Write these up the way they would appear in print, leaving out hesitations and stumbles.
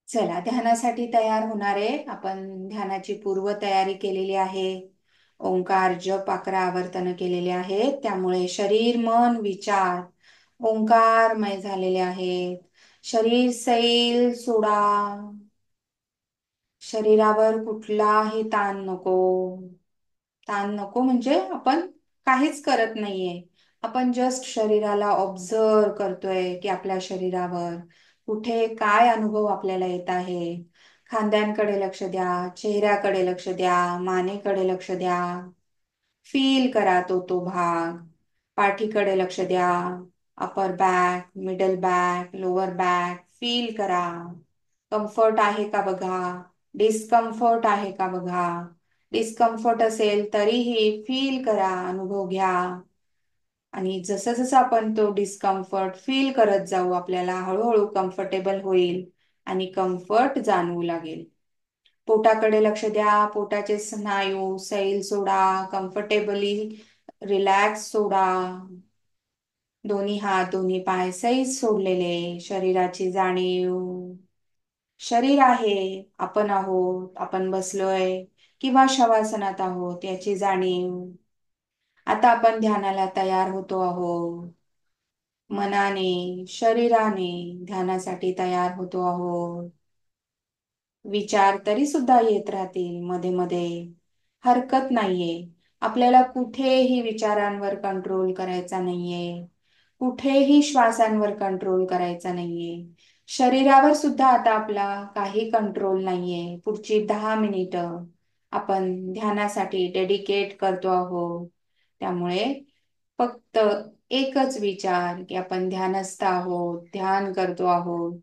चला, ध्यानासाठी तयार होणारे आपण ध्यानाची पूर्व तयारी केलेली आहे. ओंकार जप 11 आवर्तन केलेले आहेत. त्यामुळे शरीर मन विचार ओंकारमय झालेले आहेत. शरीर सैल सोडा. शरीरावर कुठलाही ताण नको. ताण नको म्हणजे आपण काहीच करत नाहीये. आपण जस्ट शरीराला ऑब्झर्व करतोय की आपल्या शरीरावर कुठे काय अनुभव आपल्याला येत आहे. खांद्यांकडे लक्ष द्या, चेहऱ्याकडे लक्ष द्या, मानेकडे लक्ष द्या. फील करा तो भाग. पाठीकडे लक्ष द्या. Upper back, middle back, lower back feel करा. कम्फर्ट आहे का बघा. डिस्कम्फर्ट आहे का बघा. डिस्कम्फर्ट असेल तरीही फील करा, अनुभव घ्या. आणि जसं जसं आपण तो डिस्कम्फर्ट फील करत जाऊ आपल्याला हळूहळू कम्फर्टेबल होईल आणि कम्फर्ट जाणवू लागेल. पोटाकडे लक्ष द्या. पोटाचे स्नायू सैल सोडा. कम्फर्टेबली रिलॅक्स सोडा. दोन्ही हात दोन्ही पाय सैल सोडलेले. शरीराची जाणीव. शरीर आहे, आपण आहोत, आपण बसलोय किंवा शवासनात आहोत याची जाणीव. आता आपण ध्यानाला तयार होतो आहोत. मनाने शरीराने ध्यानासाठी तयार होतो आहोत. विचार तरी सुद्धा येत राहतील मध्ये मध्ये, हरकत नाहीये. आपल्याला कुठेही विचारांवर कंट्रोल करायचा नाहीये. कुठेही श्वासांवर कंट्रोल करायचा नाहीये. शरीरावर सुद्धा आता आपला काही कंट्रोल नाहीये. पुढची 10 मिनिटं आपण ध्यानासाठी डेडिकेट करतो आहोत. त्यामुळे फक्त एकच विचार की आपण ध्यानस्थ आहोत, ध्यान करतो आहोत.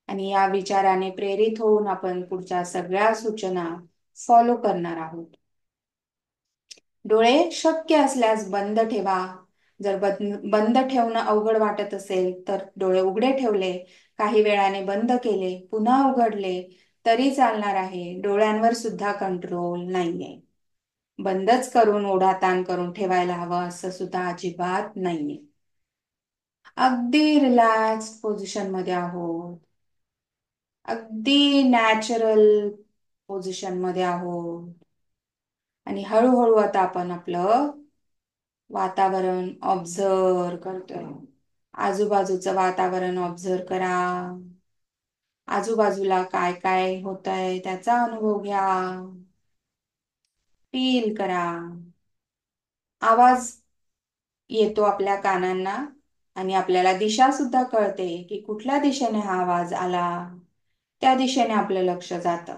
आणि या विचाराने प्रेरित होऊन आपण पुढच्या सगळ्या सूचना फॉलो करणार आहोत. डोळे शक्य असल्यास बंद ठेवा. जर बंद ठेवणं अवघड वाटत असेल तर डोळे उघडे ठेवले, काही वेळाने बंद केले, पुन्हा उघडले तरी चालणार आहे. डोळ्यांवर सुद्धा कंट्रोल नाहीये. बंदच करून ओढाताण करून ठेवायला हवं असं सुद्धा अजिबात नाहीये. अगदी रिलॅक्स पोझिशन मध्ये आहोत. अगदी नॅचरल पोझिशन मध्ये आहोत. आणि हळूहळू आता आपण आपलं वातावरण ऑब्झर्व करतोय. आजूबाजूचं वातावरण ऑब्झर्व करा. आजूबाजूला काय काय होतंय त्याचा अनुभव घ्या. फील करा. आवाज येतो आपल्या कानांना आणि आपल्याला दिशा सुद्धा कळते की कुठल्या दिशेने हा आवाज आला. त्या दिशेने आपलं लक्ष जातं.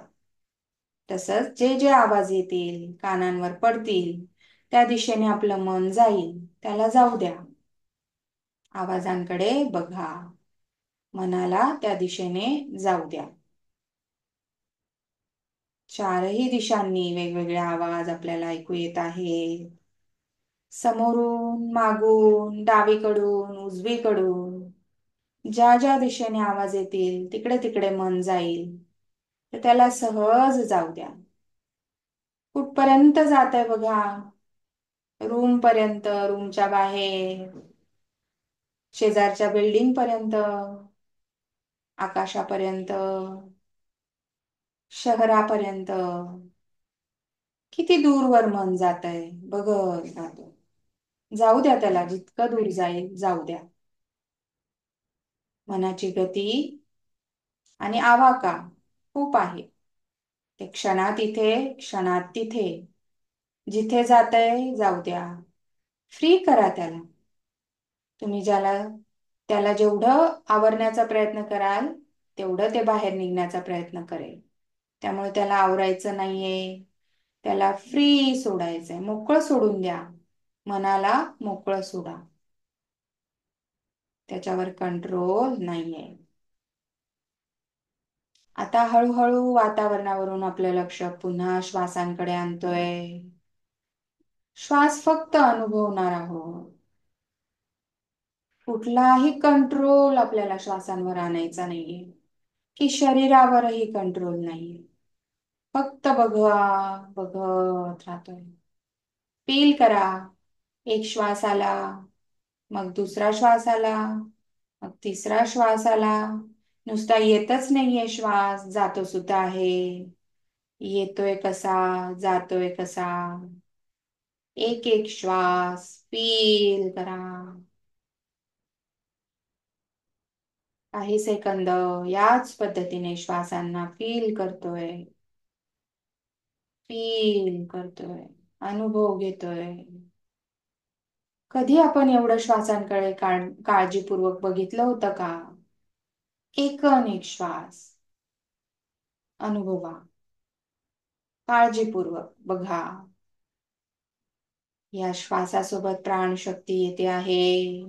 तसंच जे जे आवाज येतील कानांवर पडतील त्या दिशेने आपलं मन जाईल. त्याला जाऊ द्या. आवाजांकडे बघा. मनाला त्या दिशेने जाऊ द्या. चारही दिशांनी वेगवेगळे आवाज आपल्याला ऐकू येत आहेत. समोरून, मागून, डावीकडून, उजवीकडून ज्या ज्या दिशेने आवाज येतील तिकडे तिकडे मन जाईल. तर त्याला सहज जाऊ द्या. कुठपर्यंत जात आहे बघा. रूम पर्यंत, रूमच्या बाहेर, शेजारच्या बिल्डिंग पर्यंत, आकाशापर्यंत, शहरापर्यंत. किती दूरवर मन जात आहे बघत राहतो. जाऊ द्या त्याला. जितकं दूर जाईल जाऊ द्या. मनाची गती आणि आवाका खूप आहे. ते क्षणात इथे क्षणात तिथे. जिथे जातंय जाऊ द्या. फ्री करा त्याला. तुम्ही त्याला जेवढं आवरण्याचा प्रयत्न कराल तेवढं ते बाहेर निघण्याचा प्रयत्न करेल. त्यामुळे त्याला आवरायचं नाहीये. त्याला फ्री सोडायचंय. मोकळं सोडून द्या. मनाला मोकळं सोडा. त्याच्यावर कंट्रोल नाहीये. आता हळूहळू वातावरणावरून आपलं लक्ष पुन्हा श्वासांकडे आणतोय. श्वास फक्त अनुभवणार आहोत. कुठलाही कंट्रोल आपल्याला श्वासांवर आणायचा नाहीये की शरीरावरही कंट्रोल नाहीये. फक्त बघा. बघत राहतोय. फील करा. एक श्वास आला, मग दुसरा श्वास आला, मग तिसरा श्वास आला नुसता येतच नाहीये श्वास, जातो सुद्धा आहे. येतोय कसा, जातोय कसा. एक एक श्वास फील करा. काही सेकंद याच पद्धतीने श्वासांना फील करतोय, फील करतोय, अनुभव घेतोय. कधी आपण एवढं श्वासांकडे काळजीपूर्वक बघितलं होतं का? एक श्वास अनुभवा, काळजीपूर्वक बघा. या श्वासासोबत प्राणशक्ती येते आहे,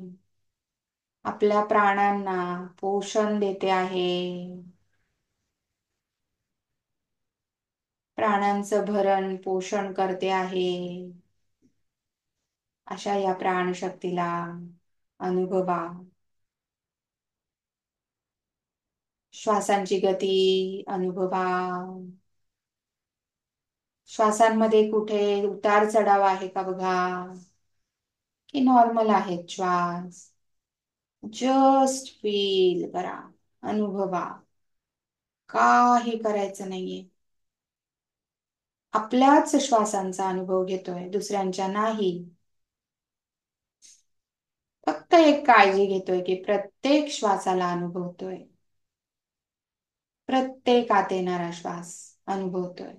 आपल्या प्राणांना पोषण देते आहे. प्राणांचं भरण पोषण करते आहे. अशा या प्राणशक्तीला अनुभवा. श्वासांची गती अनुभवा. श्वासांमध्ये कुठे उतार चढाव आहे का बघा, की नॉर्मल आहेत श्वास. जस्ट फील करा, अनुभवा. काही करायचं नाहीये. आपल्याच श्वासांचा अनुभव घेतोय, दुसऱ्यांच्या नाही. फक्त एक काळजी घेतोय की प्रत्येक श्वासाला अनुभवतोय, प्रत्येक आत येणारा श्वास अनुभवतोय,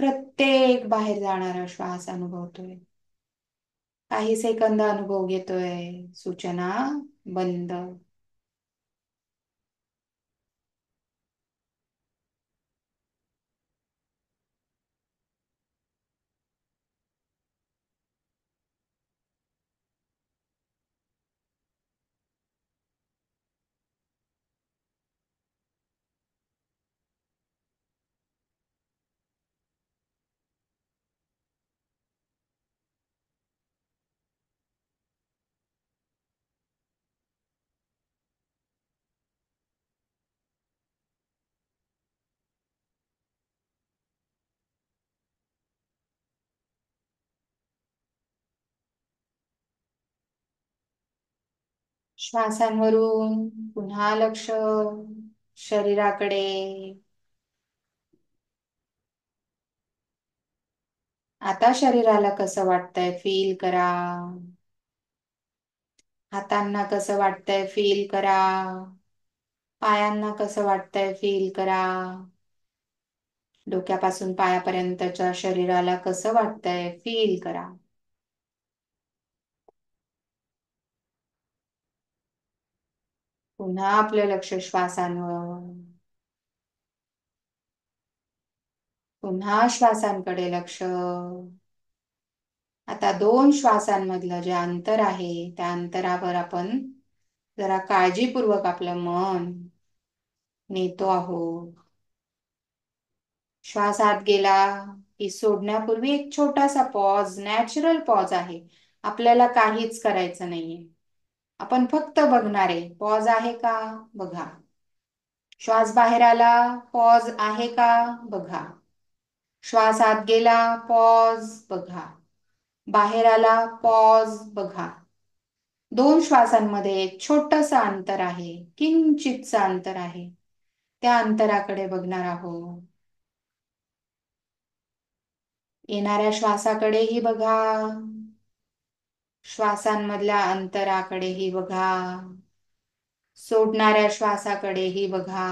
प्रत्येक बाहेर जाणारा श्वास अनुभवतोय. काही सेकंद अनुभव घेतोय. सूचना बंद. श्वासांवरून पुन्हा लक्ष शरीराकडे. आता शरीराला कसं वाटतंय फील करा. हातांना कसं वाटतंय फील करा. पायांना कसं वाटतंय फील करा. डोक्यापासून पायापर्यंतच्या शरीराला कसं वाटतंय फील करा. पुन्हा आपलं लक्ष श्वासांवर. पुन्हा श्वासांकडे लक्ष. आता दोन श्वासांमधलं जे अंतर आहे त्या अंतरावर आपण जरा काळजीपूर्वक आपलं मन नेतो आहोत. श्वास आत गेला की सोडण्यापूर्वी एक छोटासा पॉज, नॅचरल पॉज आहे. आपल्याला काहीच करायचं नाहीये, आपण फक्त बघणार आहे. पॉज आहे का बघा. श्वास बाहेर आला, पॉज आहे का बघा. श्वास आत गेला, पॉज बघा. बाहेर आला, पॉज बघा. दोन श्वासांमध्ये एक छोटस अंतर आहे, किंचितच अंतर आहे. त्या अंतराकडे बघणार आहोत. येणाऱ्या श्वासाकडेही बघा, श्वासांमधल्या अंतराकडेही बघा, सोडणाऱ्या श्वासाकडेही बघा.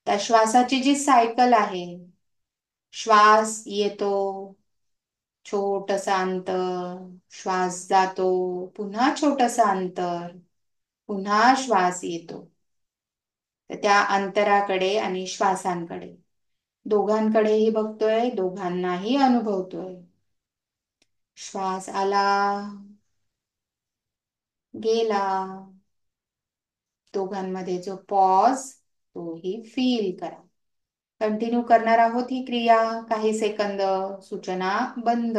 त्या श्वासाची जी सायकल आहे, श्वास येतो, छोटसा अंतर, श्वास जातो, पुन्हा छोटसा अंतर, पुन्हा श्वास येतो. तर त्या अंतराकडे आणि श्वासांकडे दोघांकडेही बघतोय, दोघांनाही अनुभवतोय. श्वास आला, गेला. दोघांमध्ये जो पॉज तोही फील करा. कंटिन्यू करणार आहोत ही क्रिया काही सेकंद. सूचना बंद.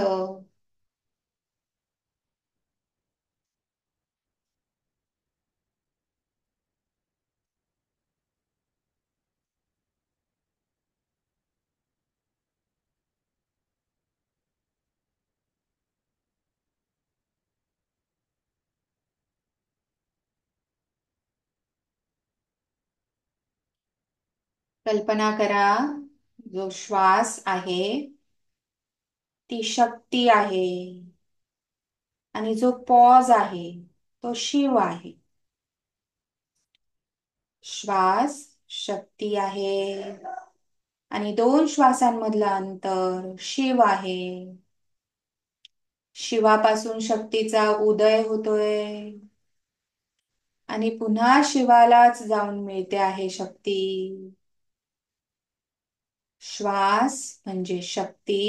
कल्पना करा, जो श्वास आहे ती शक्ती आहे आणि जो पॉज आहे तो शिव आहे. श्वास शक्ती आहे आणि दोन श्वासांमधलं अंतर शिव आहे. शिवापासून शक्तीचा उदय होतोय आणि पुन्हा शिवालाच जाऊन मिळते आहे शक्ती. श्वास म्हणजे शक्ती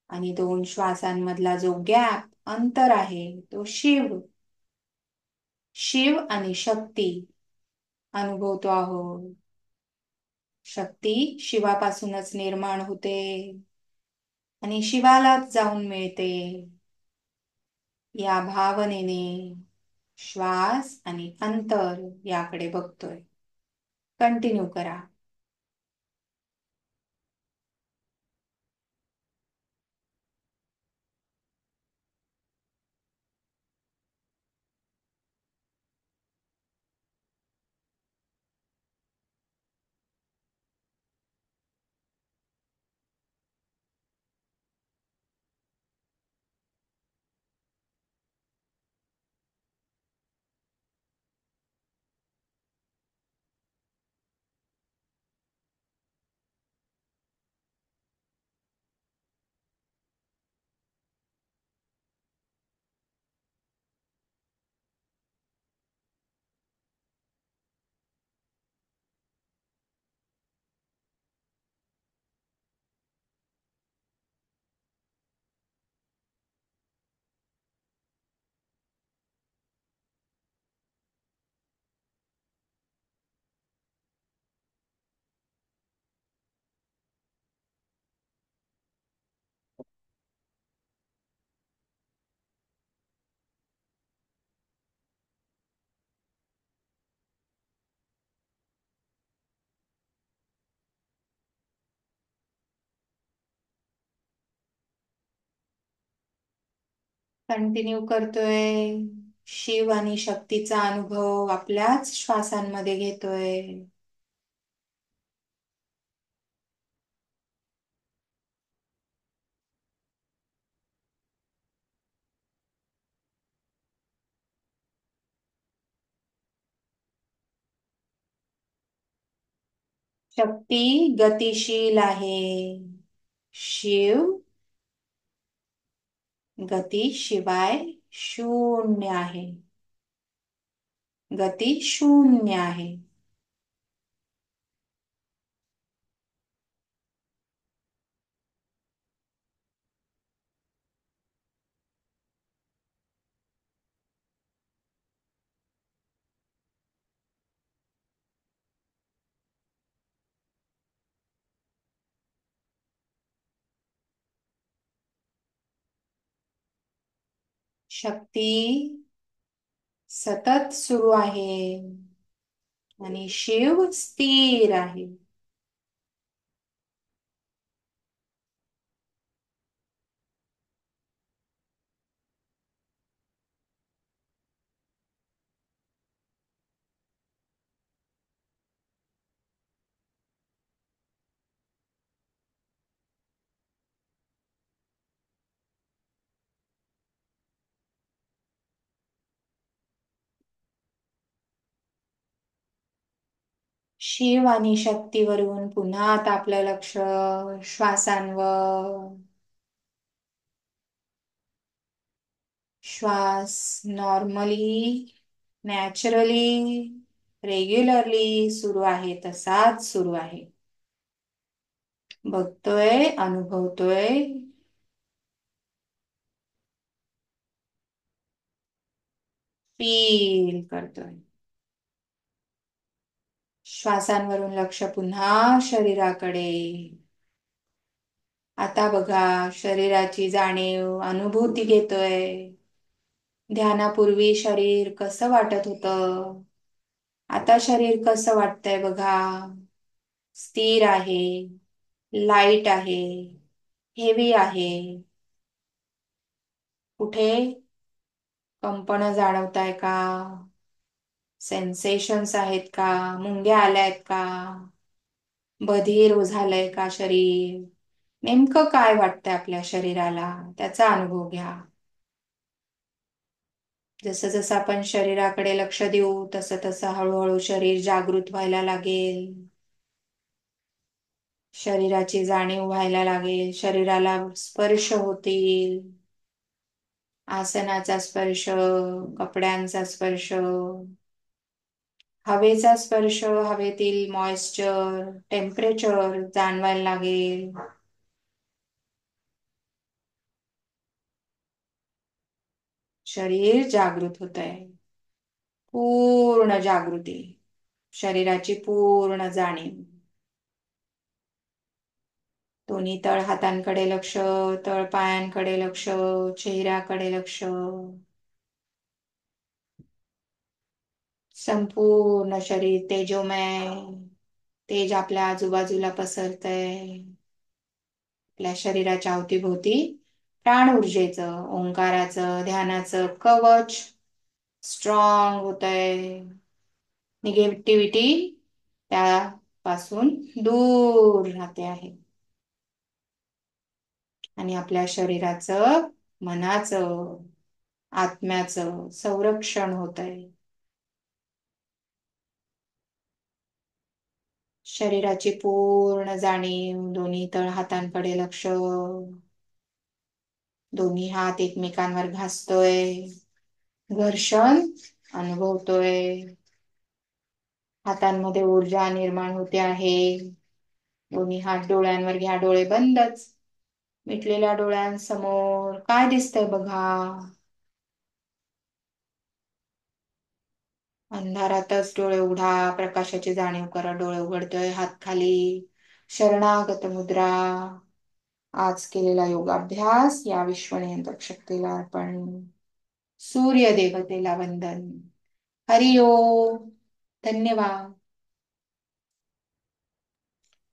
आणि दोन श्वासांमधला जो गॅप अंतर आहे तो शिव. शिव आणि शक्ती अनुभवतो आहोत. शक्ती शिवापासूनच निर्माण होते आणि शिवालाच जाऊन मिळते. या भावनेने श्वास आणि अंतर याकडे बघतोय. कंटिन्यू करा. कंटिन्यू करतोय. शिव आणि शक्तीचा अनुभव आपल्याच श्वासांमध्ये घेतोय. शक्ती गतिशील आहे. शिव गती शिवाय शून्य आहे. गती शून्य आहे. शक्ती सतत सुरू आहे आणि शिव स्थिर आहे. शिव आणि शक्तीवरून पुन्हा आता आपलं लक्ष श्वासांवर. श्वास नॉर्मली, नॅचरली, रेग्युलरली सुरू आहे तसाच सुरू आहे. बघतोय, अनुभवतोय. फील करतोय. श्वासांवरून लक्ष पुन्हा शरीराकडे. आता बघा, शरीराची जाणीव, अनुभूती घेतोय. ध्यानापूर्वी शरीर कसं वाटत होतं, आता शरीर कसं वाटतंय बघा. स्थिर आहे, लाईट आहे, हेवी आहे. कुठे कंपन जाणवताय का? सेन्सेशन्स आहेत का? मुंग्या आल्यात का? बधीर झालंय का शरीर? नेमकं काय वाटतंय आपल्या शरीराला त्याचा अनुभव घ्या. जसं जसं आपण शरीराकडे लक्ष देऊ तसं तसं हळूहळू शरीर जागृत व्हायला लागेल. शरीराची जाणीव व्हायला लागेल. शरीराला स्पर्श होतील. आसनाचा स्पर्श, कपड्यांचा स्पर्श, हवेचा स्पर्श, हवेतील मॉइश्चर, टेम्परेचर जाणवायला लागेल. शरीर जागृत होत आहे. पूर्ण जागृती, शरीराची पूर्ण जाणीव. दोन्ही तळ हातांकडे लक्ष, तळ पायांकडे लक्ष, चेहऱ्याकडे लक्ष. संपूर्ण शरीर तेजोमय, तेज आपल्या आजूबाजूला पसरतय. आपल्या शरीराच्या अवतीभोवती प्राण ऊर्जेचं, ओंकाराचं, ध्यानाचं कवच स्ट्रॉंग होतंय. निगेटिव्हिटी त्यापासून दूर राहते आहे. आणि आपल्या शरीराचं, मनाचं, आत्म्याचं संरक्षण होतंय. शरीराची पूर्ण जाणीव, दोन्ही तळ हातांकडे लक्ष. दोन्ही हात एकमेकांवर घासतोय, घर्षण अनुभवतोय. हातांमध्ये ऊर्जा निर्माण होते आहे. दोन्ही हात डोळ्यांवर घ्या, डोळे बंदच. मिटलेल्या डोळ्यांसमोर काय दिसतंय बघा. अंधारातच डोळे उघडा, प्रकाशाची जाणीव करा. डोळे उघडतोय, हात खाली, शरणागत मुद्रा. आज केलेला योगाभ्यास या विश्वनियंत्रक शक्तीला अर्पण. सूर्य देवतेला वंदन. हरि ओम. धन्यवाद.